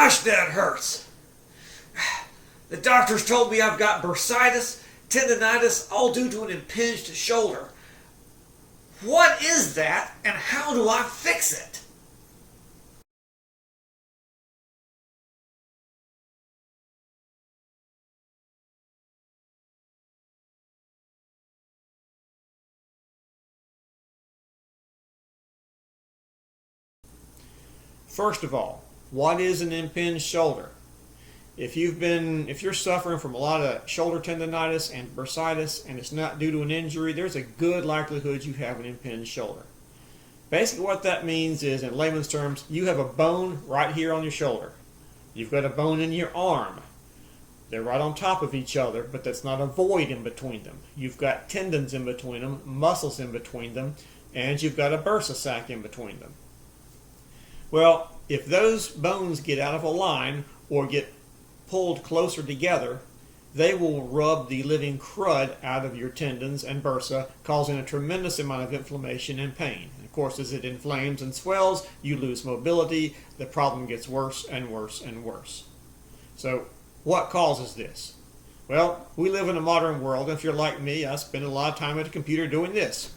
Gosh, that hurts. The doctors told me I've got bursitis, tendonitis, all due to an impinged shoulder. What is that, and how do I fix it? First of all, what is an impinged shoulder? If you're suffering from a lot of shoulder tendonitis and bursitis and it's not due to an injury, there's a good likelihood you have an impinged shoulder. Basically what that means is, in layman's terms, you have a bone right here on your shoulder. You've got a bone in your arm. They're right on top of each other, but that's not a void in between them. You've got tendons in between them, muscles in between them, and you've got a bursa sac in between them. Well, if those bones get out of a line or get pulled closer together, they will rub the living crud out of your tendons and bursa, causing a tremendous amount of inflammation and pain. And of course, as it inflames and swells, you lose mobility. The problem gets worse and worse and worse. So, what causes this? Well, we live in a modern world, and if you're like me, I spend a lot of time at a computer doing this.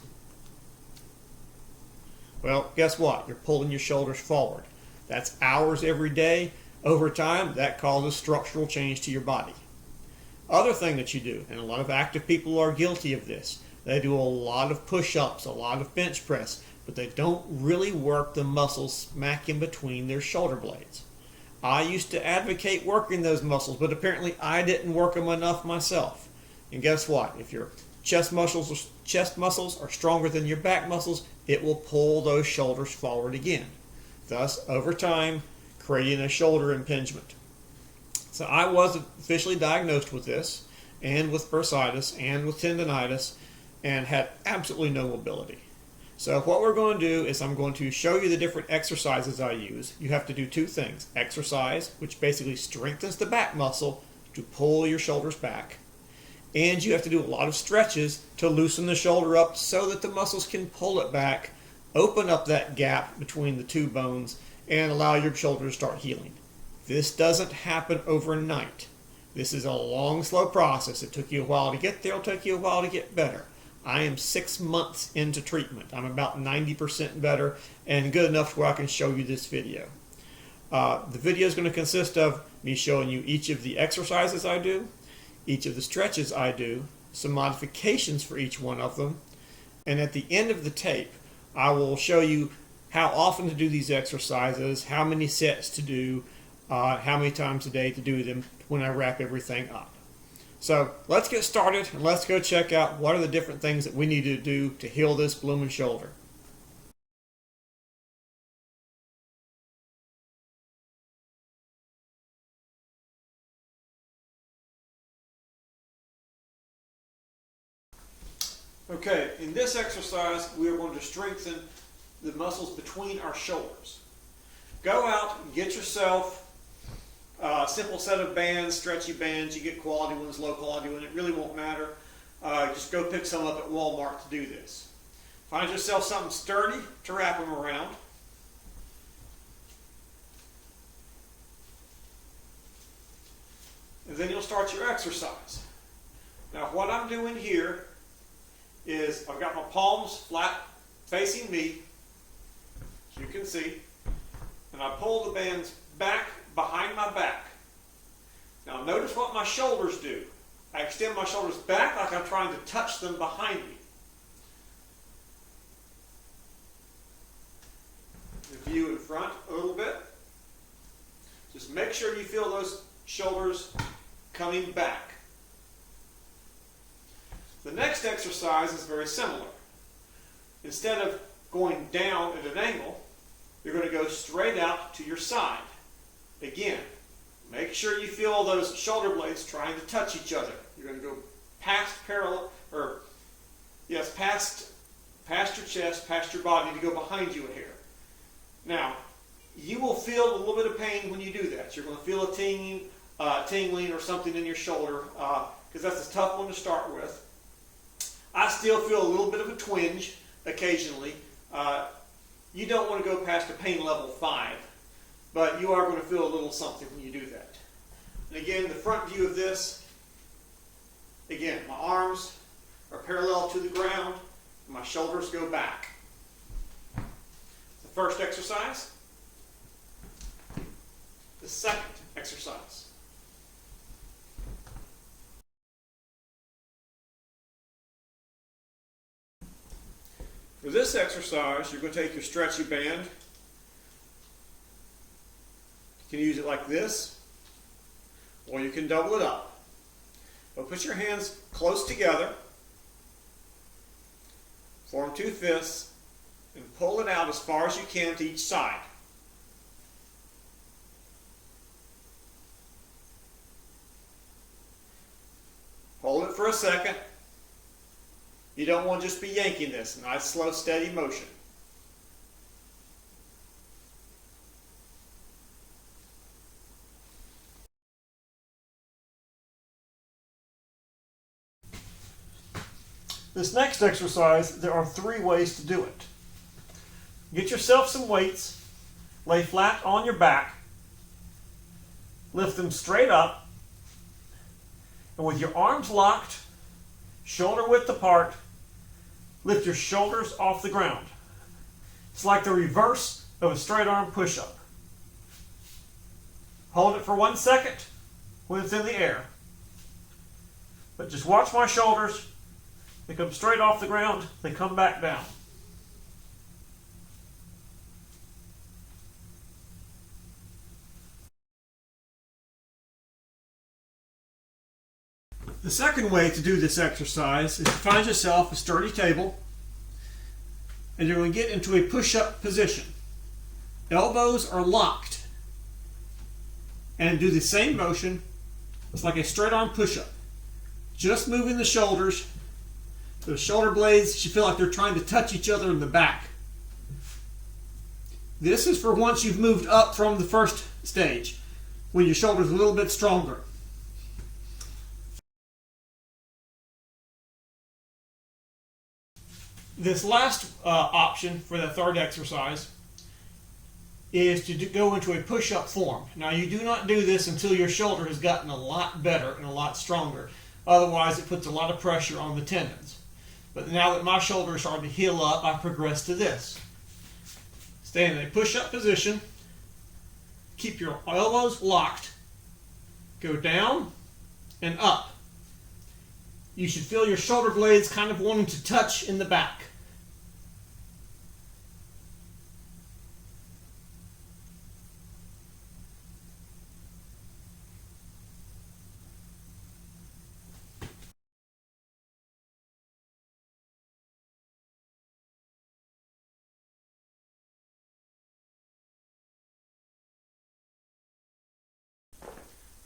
Well, guess what? You're pulling your shoulders forward. That's hours every day. Over time, that causes structural change to your body. Other thing that you do, and a lot of active people are guilty of this, they do a lot of push-ups, a lot of bench press, but they don't really work the muscles smack in between their shoulder blades. I used to advocate working those muscles, but apparently I didn't work them enough myself. And guess what? If your chest muscles are stronger than your back muscles, it will pull those shoulders forward again. Thus, over time, creating a shoulder impingement. So I was officially diagnosed with this, and with bursitis, and with tendonitis, and had absolutely no mobility. So what we're going to do is I'm going to show you the different exercises I use. You have to do two things. Exercise, which basically strengthens the back muscle to pull your shoulders back. And you have to do a lot of stretches to loosen the shoulder up so that the muscles can pull it back, open up that gap between the two bones, and allow your shoulder to start healing. This doesn't happen overnight. This is a long, slow process. It took you a while to get there. It'll take you a while to get better. I am 6 months into treatment. I'm about 90% better and good enough where I can show you this video. The video is going to consist of me showing you each of the exercises I do, each of the stretches I do, some modifications for each one of them, and at the end of the tape, I will show you how often to do these exercises, how many sets to do, how many times a day to do them when I wrap everything up. So let's get started and let's go check out what are the different things that we need to do to heal this blooming shoulder. Okay, in this exercise we are going to strengthen the muscles between our shoulders. Go out and get yourself a simple set of bands, stretchy bands. You get quality ones, low quality ones, it really won't matter. Just go pick some up at Walmart to do this. Find yourself something sturdy to wrap them around. And then you'll start your exercise. Now what I'm doing here is I've got my palms flat facing me, as you can see, and I pull the bands back behind my back. Now notice what my shoulders do. I extend my shoulders back like I'm trying to touch them behind me. The view in front a little bit. Just make sure you feel those shoulders coming back. The next exercise is very similar. Instead of going down at an angle, you're going to go straight out to your side. Again, make sure you feel those shoulder blades trying to touch each other. You're going to go past your chest, past your body to go behind you a hair. Now, you will feel a little bit of pain when you do that. You're going to feel a tingling or something in your shoulder because that's a tough one to start with. I still feel a little bit of a twinge occasionally. You don't want to go past a pain level 5. but you are going to feel a little something when you do that. And again, the front view of this, again, my arms are parallel to the ground, and my shoulders go back. The first exercise. The second exercise. For this exercise, you're going to take your stretchy band. You can use it like this, or you can double it up. But put your hands close together, form two fists, and pull it out as far as you can to each side. Hold it for a second. You don't want to just be yanking this. Nice, slow, steady motion. This next exercise, there are 3 ways to do it. Get yourself some weights, lay flat on your back, lift them straight up, and with your arms locked, shoulder width apart, lift your shoulders off the ground. It's like the reverse of a straight arm push-up. Hold it for 1 second when it's in the air. But just watch my shoulders. They come straight off the ground, they come back down. The second way to do this exercise is to find yourself a sturdy table, and you're going to get into a push-up position. Elbows are locked, and do the same motion. It's like a straight arm push-up. Just moving the shoulders. The shoulder blades should feel like they're trying to touch each other in the back. This is for once you've moved up from the first stage, when your shoulder's a little bit stronger. This last option for the third exercise is to go into a push-up form. Now, you do not do this until your shoulder has gotten a lot better and a lot stronger. Otherwise, it puts a lot of pressure on the tendons. But now that my shoulder is starting to heal up, I progress to this. Stay in a push-up position. Keep your elbows locked. Go down and up. You should feel your shoulder blades kind of wanting to touch in the back.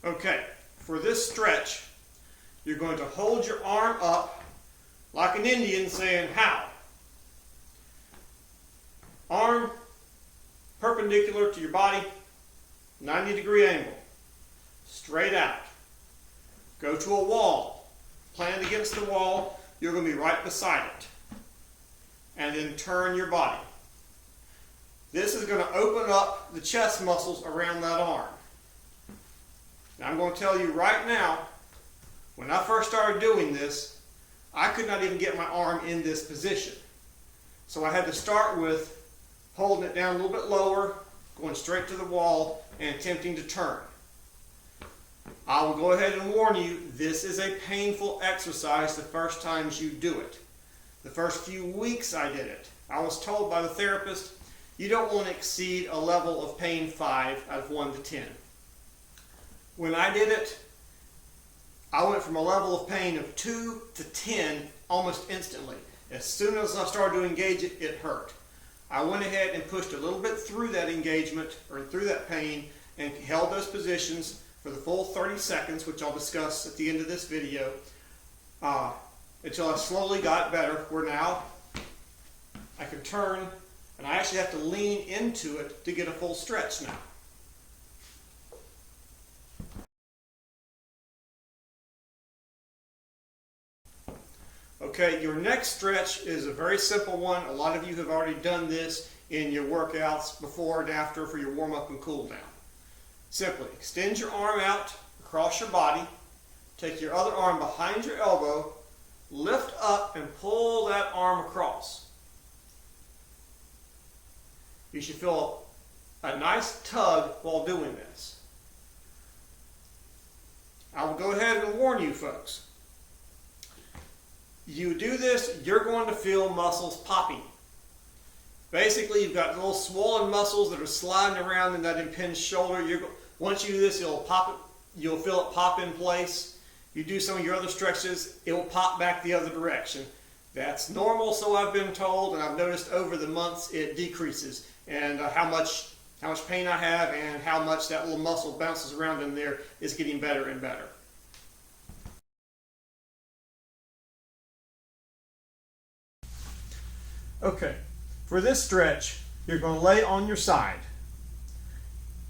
Okay, for this stretch, you're going to hold your arm up like an Indian saying, "How?" Arm perpendicular to your body, 90-degree angle, straight out. Go to a wall, plant against the wall, you're going to be right beside it. And then turn your body. This is going to open up the chest muscles around that arm. Now, I'm going to tell you right now, when I first started doing this, I could not even get my arm in this position. So I had to start with holding it down a little bit lower, going straight to the wall, and attempting to turn. I will go ahead and warn you, this is a painful exercise the first times you do it. The first few weeks I did it, I was told by the therapist, you don't want to exceed a level of pain 5 out of 1 to 10. When I did it, I went from a level of pain of 2 to 10 almost instantly. As soon as I started to engage it, it hurt. I went ahead and pushed a little bit through that engagement, or through that pain, and held those positions for the full 30 seconds, which I'll discuss at the end of this video, until I slowly got better, where now I can turn, and I actually have to lean into it to get a full stretch now. Okay, your next stretch is a very simple one. A lot of you have already done this. in your workouts before and after for your warm-up and cool-down. Simply extend your arm out across your body, take your other arm behind your elbow, lift up and pull that arm across. You should feel a nice tug while doing this. I will go ahead and warn you folks. You do this, you're going to feel muscles popping. Basically, you've got little swollen muscles that are sliding around in that impinged shoulder. Once you do this, you'll feel it pop in place. You do some of your other stretches, it will pop back the other direction. That's normal, so I've been told, and I've noticed over the months it decreases. And how much pain I have and how much that little muscle bounces around in there is getting better and better. Okay, for this stretch, you're going to lay on your side.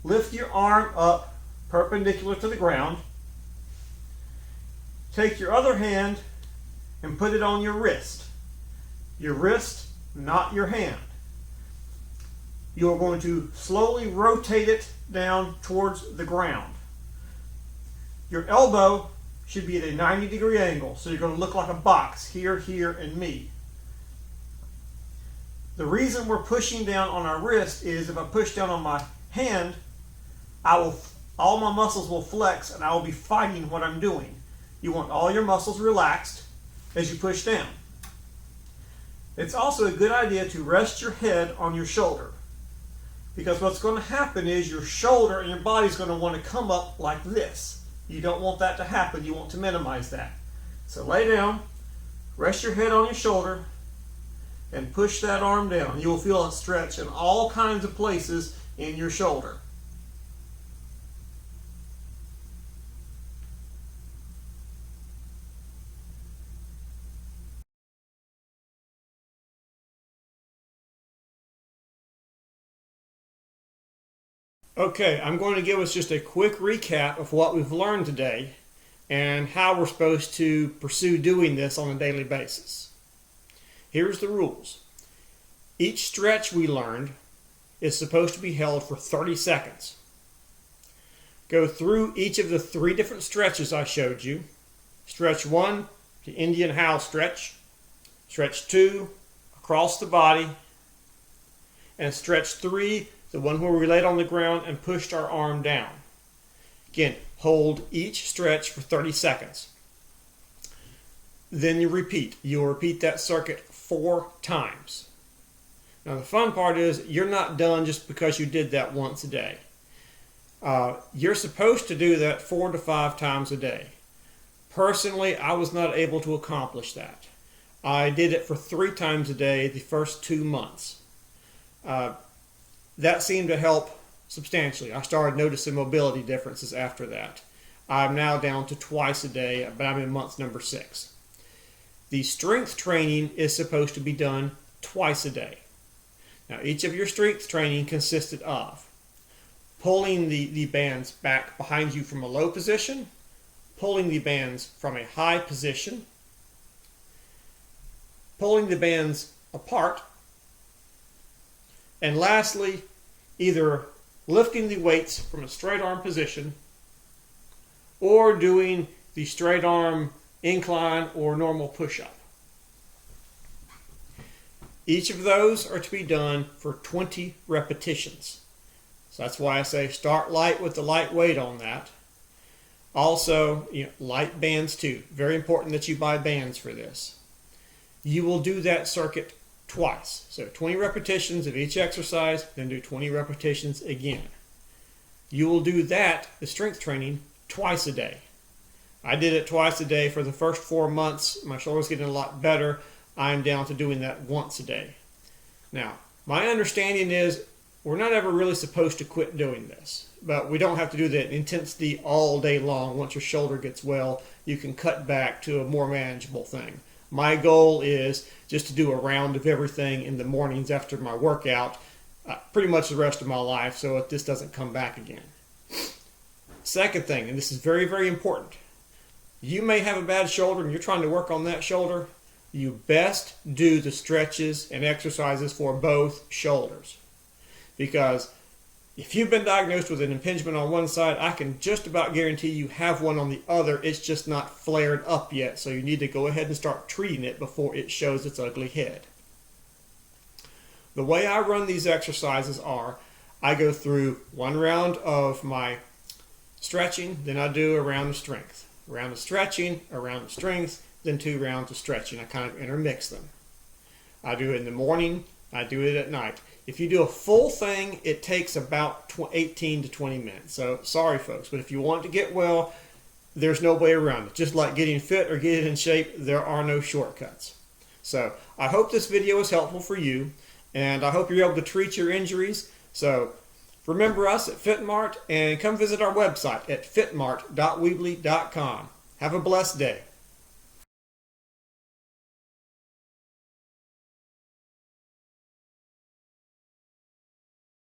Lift your arm up perpendicular to the ground. Take your other hand and put it on your wrist. Your wrist, not your hand. You are going to slowly rotate it down towards the ground. Your elbow should be at a 90-degree angle, so you're going to look like a box here, here, and me. The reason we're pushing down on our wrist is if I push down on my hand, all my muscles will flex and I will be fighting what I'm doing. You want all your muscles relaxed as you push down. It's also a good idea to rest your head on your shoulder, because what's going to happen is your shoulder and your body is going to want to come up like this. You don't want that to happen. You want to minimize that. So lay down, rest your head on your shoulder, and push that arm down. You will feel a stretch in all kinds of places in your shoulder. Okay, I'm going to give us just a quick recap of what we've learned today and how we're supposed to pursue doing this on a daily basis. Here's the rules. Each stretch we learned is supposed to be held for 30 seconds. Go through each of the 3 different stretches I showed you. Stretch 1, the Indian howl stretch. Stretch 2, across the body. And stretch 3, the one where we laid on the ground and pushed our arm down. Again, hold each stretch for 30 seconds. Then you repeat. You'll repeat that circuit 4 times. Now the fun part is you're not done just because you did that once a day. You're supposed to do that 4 to 5 times a day. Personally, I was not able to accomplish that. I did it for 3 times a day the first 2 months. That seemed to help substantially. I started noticing mobility differences after that. I'm now down to twice a day, but I'm in month number 6. The strength training is supposed to be done twice a day. Now, each of your strength training consisted of pulling the bands back behind you from a low position, pulling the bands from a high position, pulling the bands apart, and lastly, either lifting the weights from a straight arm position or doing the straight arm incline or normal push-up. Each of those are to be done for 20 repetitions. So that's why I say start light with the light weight on that. Also, light bands too. Very important that you buy bands for this. You will do that circuit twice. So 20 repetitions of each exercise, then do 20 repetitions again. You will do that, the strength training, twice a day. I did it twice a day for the first 4 months. My shoulder's getting a lot better. I'm down to doing that once a day. Now, my understanding is we're not ever really supposed to quit doing this, but we don't have to do that intensity all day long. Once your shoulder gets well, you can cut back to a more manageable thing. My goal is just to do a round of everything in the mornings after my workout, pretty much the rest of my life, so this doesn't come back again. Second thing, and this is very, very important. You may have a bad shoulder and you're trying to work on that shoulder. you best do the stretches and exercises for both shoulders. Because if you've been diagnosed with an impingement on one side, I can just about guarantee you have one on the other. It's just not flared up yet, so you need to go ahead and start treating it before it shows its ugly head. The way I run these exercises are, I go through one round of my stretching, then I do a round of strength. A round of stretching, a round of strength, then 2 rounds of stretching. I kind of intermix them. I do it in the morning, I do it at night. If you do a full thing, it takes about 18 to 20 minutes. So sorry folks, but if you want to get well, there's no way around it. Just like getting fit or getting in shape, there are no shortcuts. So I hope this video is helpful for you, and I hope you're able to treat your injuries. So remember us at FitMart, and come visit our website at fitmart.weebly.com. Have a blessed day.